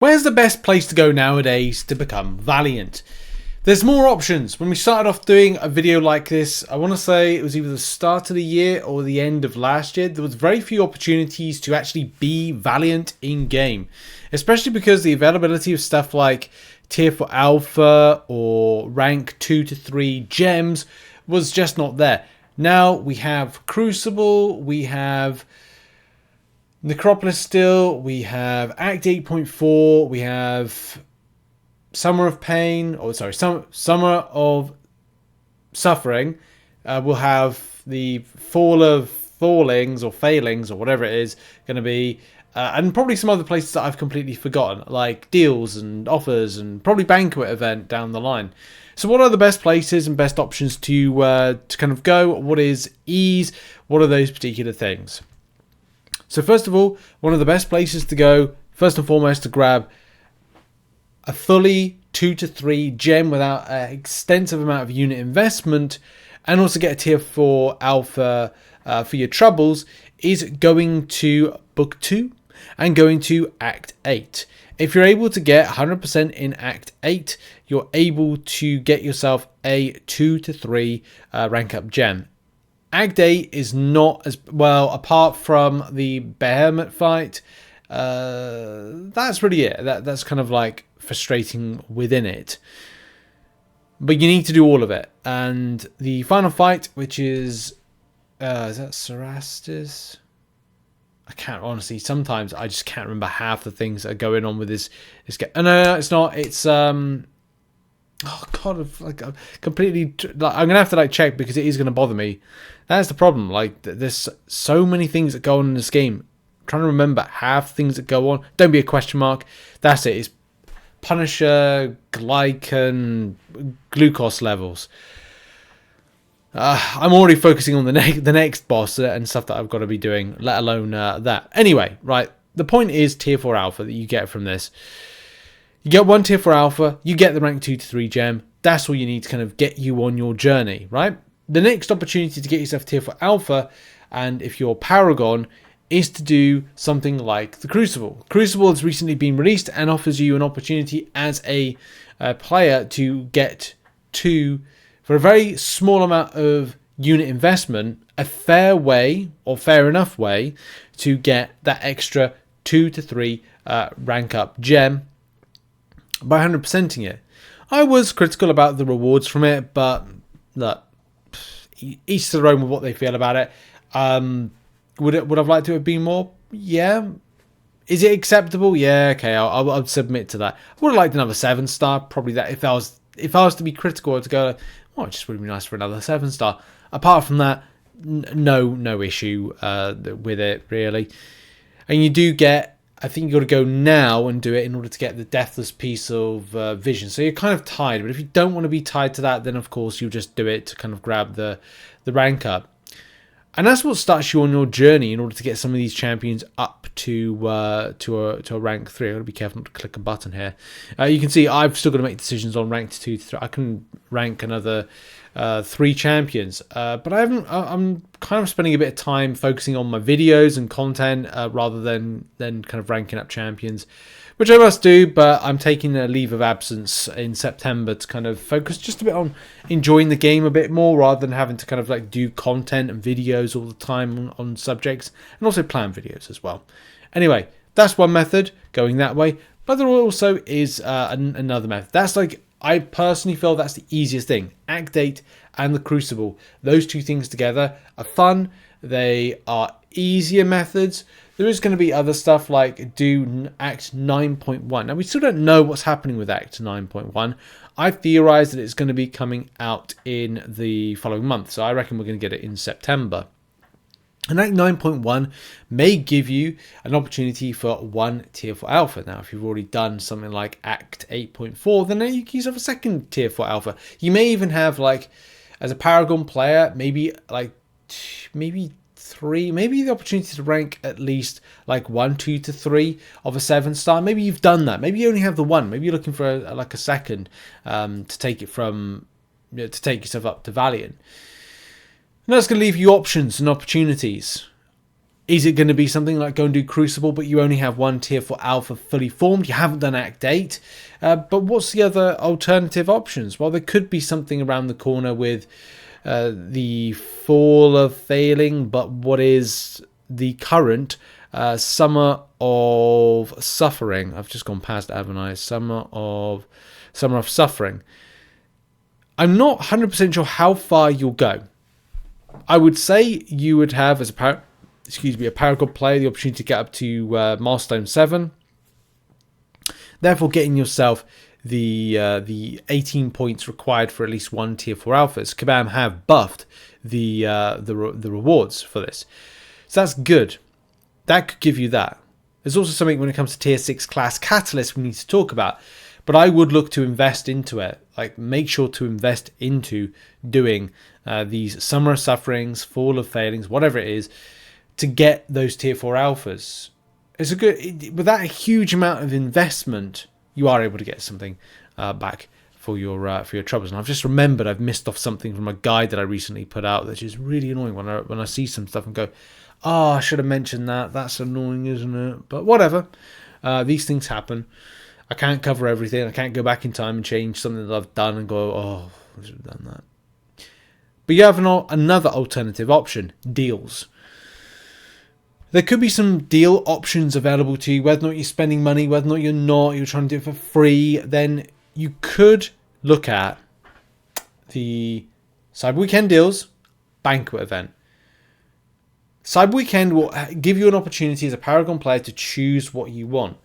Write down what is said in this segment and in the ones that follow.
Where's the best place to go nowadays to become Valiant? There's more options. When we started off doing a video like this, I want to say it was either the start of the year or the end of last year, there was very few opportunities to actually be Valiant in-game. Especially because the availability of stuff like Tier 4 Alpha or rank 2 to 3 gems was just not there. Now we have Crucible, we have Necropolis still, we have Act 8.4, we have Summer of Pain, or sorry, Summer of Suffering. We'll have the Fall of Fallings or Failings or whatever it is going to be, and probably some other places that I've completely forgotten, like deals and offers and probably banquet event down the line. So what are the best places and best options to kind of go? What is ease? What are those particular things? So first of all, one of the best places to go, first and foremost, to grab a fully 2 to 3 gem without an extensive amount of unit investment, and also get a tier 4 alpha for your troubles, is going to Book 2 and going to Act 8. If you're able to get 100% in Act 8, you're able to get yourself a 2 to 3 rank up gem. Act 8 is not as well, apart from the Behemoth fight. That's really it. That's kind of like frustrating within it. But you need to do all of it. And the final fight, which is that Cerastus? I can't honestly. Sometimes I just can't remember half the things that are going on with this game. No, it's not. It's oh god, like completely. Like, I'm gonna have to like check because it is gonna bother me. That's the problem. Like there's so many things that go on in this game. I'm trying to remember half the things that go on. Don't be a question mark. That's it. It's Punisher, Glycan, glucose levels. I'm already focusing on the next boss and stuff that I've got to be doing, let alone that. Anyway, right. The point is tier 4 alpha that you get from this. You get one tier 4 alpha, you get the rank 2 to 3 gem. That's all you need to kind of get you on your journey, right? The next opportunity to get yourself tier 4 alpha, and if you're Paragon, is to do something like the Crucible. Crucible has recently been released and offers you an opportunity as a player to get for a very small amount of unit investment, a fair way or fair enough way to get that extra 2 to 3 rank up gem by 100%ing it. I was critical about the rewards from it, but look, each to their own with what they feel about it. Would I've liked it to have been more? Yeah. Is it acceptable? Yeah. Okay, I'll submit to that. I would have liked another 7-star. Probably that if I was to be critical to go, well, it just would be nice for another 7-star. Apart from that, no issue with it really. And you do get, I think you got to go now and do it in order to get the Deathless piece of vision. So you're kind of tied. But if you don't want to be tied to that, then of course you'll just do it to kind of grab the rank up. And that's what starts you on your journey in order to get some of these champions up to a rank 3. I've got to be careful not to click a button here. You can see I've still got to make decisions on rank 2 to 3. I can rank another 3 champions, but I'm kind of spending a bit of time focusing on my videos and content rather than kind of ranking up champions, which I must do, but I'm taking a leave of absence in September to kind of focus just a bit on enjoying the game a bit more rather than having to kind of like do content and videos all the time on subjects, and also plan videos as well. Anyway, that's one method, going that way, but there also is another method. That's like, I personally feel that's the easiest thing. Act 8 and the Crucible. Those two things together are fun. They are easier methods. There is going to be other stuff like do Act 9.1. Now, we still don't know what's happening with Act 9.1. I theorised that it's going to be coming out in the following month. So I reckon we're going to get it in September. And Act 9.1 may give you an opportunity for 1 tier 4 alpha. Now, if you've already done something like Act 8.4, then you can use a second tier 4 alpha. You may even have, like, as a Paragon player, maybe 3, maybe the opportunity to rank at least like 1, 2 to 3 of a 7-star. Maybe you've done that. Maybe you only have the 1. Maybe you're looking for a second to take it from, to take yourself up to Valiant. And that's going to leave you options and opportunities. Is it going to be something like go and do Crucible, but you only have one tier 4 alpha fully formed? You haven't done Act 8. But what's the other alternative options? Well, there could be something around the corner with the Fall of Failing, but what is the current Summer of Suffering? I've just gone past, haven't I? Summer of Suffering. I'm not 100% sure how far you'll go. I would say you would have, as a Paragon player, the opportunity to get up to Milestone 7. Therefore, getting yourself the 18 points required for at least one tier 4 alphas. Kabam have buffed the rewards for this, so that's good. That could give you that. There's also something when it comes to tier 6 class catalyst we need to talk about, but I would look to invest into it. Like, make sure to invest into doing these Summer of Sufferings, Fall of Failings, whatever it is, to get those tier 4 alphas. It's a good, without a huge amount of investment, you are able to get something back for your troubles. And I've just remembered I've missed off something from a guide that I recently put out, which is really annoying when I see some stuff and go, oh, I should have mentioned that. That's annoying, isn't it? But whatever. These things happen. I can't cover everything. I can't go back in time and change something that I've done and go, oh, I should have done that. But you have another alternative option, deals. There could be some deal options available to you, whether or not you're spending money, whether or not you're trying to do it for free. Then you could look at the Cyber Weekend deals, Banquet event. Cyber Weekend will give you an opportunity as a Paragon player to choose what you want.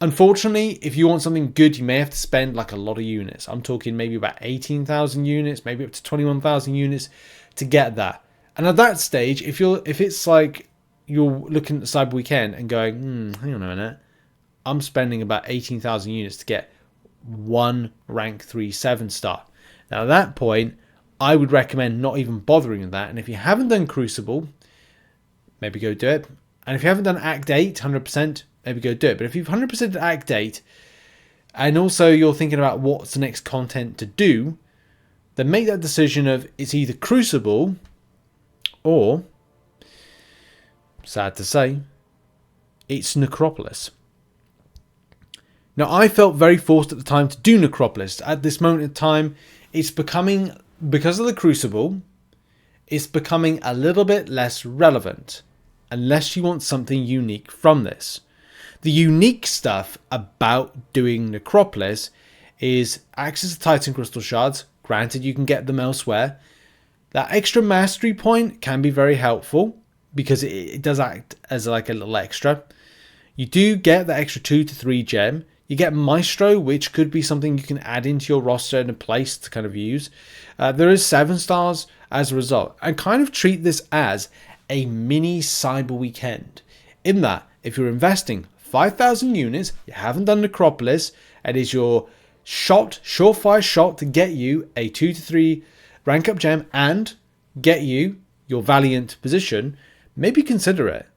Unfortunately, if you want something good, you may have to spend like a lot of units. I'm talking maybe about 18,000 units, maybe up to 21,000 units to get that. And at that stage, if it's like you're looking at the Cyber Weekend and going, hang on a minute, I'm spending about 18,000 units to get one rank 3 7-star. Now at that point, I would recommend not even bothering with that. And if you haven't done Crucible, maybe go do it. And if you haven't done Act 8, 100%, maybe go do it. But if you've 100% Act 8, and also you're thinking about what's the next content to do, then make that decision of it's either Crucible or, sad to say, it's Necropolis. Now, I felt very forced at the time to do Necropolis. At this moment in time, it's becoming, because of the Crucible, it's becoming a little bit less relevant unless you want something unique from this. The unique stuff about doing Necropolis is access to Titan Crystal Shards. Granted, you can get them elsewhere. That extra mastery point can be very helpful because it does act as like a little extra. You do get that extra 2 to 3 gem. You get Maestro, which could be something you can add into your roster in a place to kind of use. There is 7 stars as a result. And kind of treat this as a mini Cyber Weekend. In that, if you're investing 5,000 units, you haven't done Necropolis, and is your surefire shot to get you a 2 to 3 rank up gem and get you your Valiant position, maybe consider it.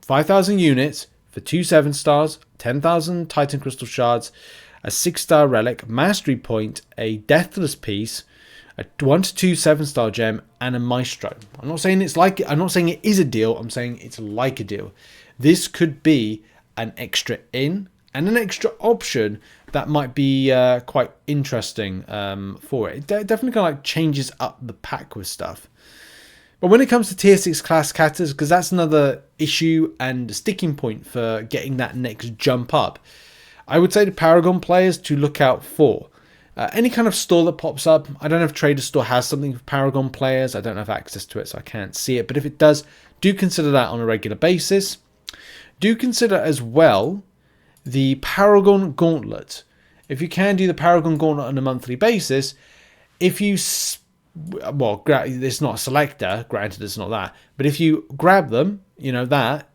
5,000 units for 2 7-stars, 10,000 Titan Crystal Shards, a 6-star relic, mastery point, a Deathless piece, a 1 to 2 7-star gem, and a Maestro. I'm not saying it is a deal. I'm saying it's like a deal. This could be an extra in and an extra option that might be quite interesting for it. It definitely kind of like changes up the pack with stuff. But when it comes to tier 6 class catters, because that's another issue and sticking point for getting that next jump up, I would say to Paragon players to look out for any kind of store that pops up. I don't know if Trader Store has something for Paragon players. I don't have access to it, so I can't see it. But if it does, do consider that on a regular basis. Do consider as well the Paragon Gauntlet. If you can do the Paragon Gauntlet on a monthly basis, if you, well, it's not a selector, granted it's not that, but if you grab them, you know, that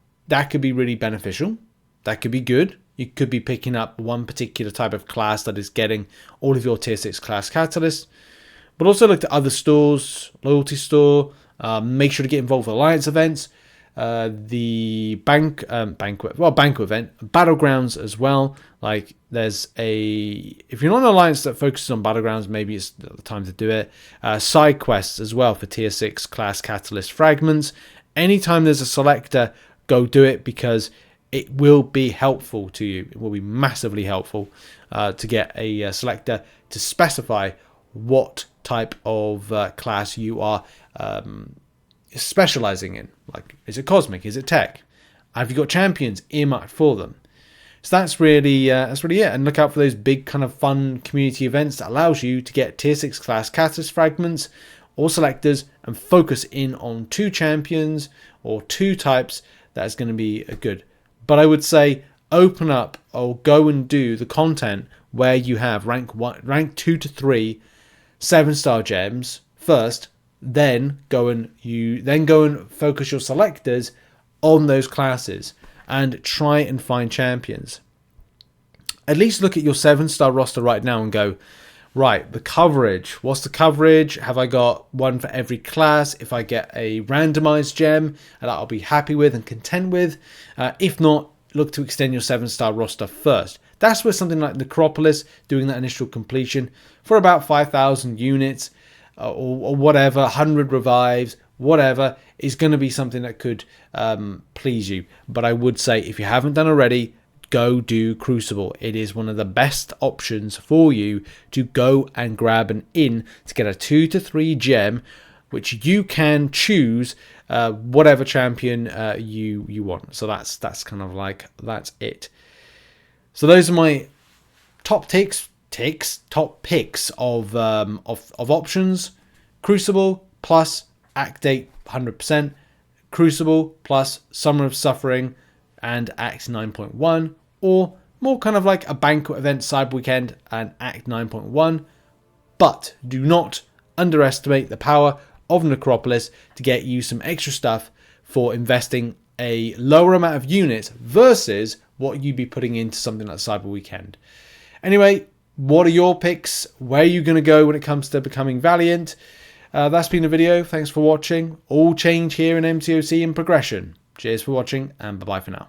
could be really beneficial. That could be good. You could be picking up one particular type of class that is getting all of your tier 6 class catalysts. But also look to other stores, loyalty store, make sure to get involved with alliance events. The banquet event, Battlegrounds as well. Like there's if you're not an alliance that focuses on Battlegrounds, maybe it's the time to do it. Side quests as well for tier 6 class catalyst fragments Anytime there's a selector, go do it, because it will be helpful to you. It will be massively helpful to get a selector to specify what type of class you are specializing in. Like, is it cosmic? Is it tech? Have you got champions earmarked for them? So that's really it. And look out for those big kind of fun community events that allows you to get tier 6 class catalyst fragments or selectors and focus in on 2 champions or 2 types. That's going to be good. But I would say open up or go and do the content where you have rank 2 to 3 7-star gems first, then go and focus your selectors on those classes and try and find champions. At least look at your 7-star roster right now and go, right, the coverage. What's the coverage? Have I got one for every class? If I get a randomized gem, that I'll be happy with and content with. If not, look to extend your 7-star roster first. That's where something like Necropolis, doing that initial completion for about 5,000 units or whatever, 100 revives, whatever, is going to be something that could please you. But I would say, if you haven't done already, go do Crucible. It is one of the best options for you to go and grab an in to get a 2 to 3 gem, which you can choose whatever champion you want. So that's kind of like, that's it. So those are my top top picks of options. Crucible plus Act 8 100%. Crucible plus Summer of Suffering and Act 9.1, or more kind of like a banquet event Cyber Weekend and Act 9.1. But do not underestimate the power of Necropolis to get you some extra stuff for investing a lower amount of units versus what you'd be putting into something like Cyber Weekend. Anyway, what are your picks? Where are you going to go when it comes to becoming Valiant? That's been the video. Thanks for watching. All change here in MCOC in progression. Cheers for watching, and bye-bye for now.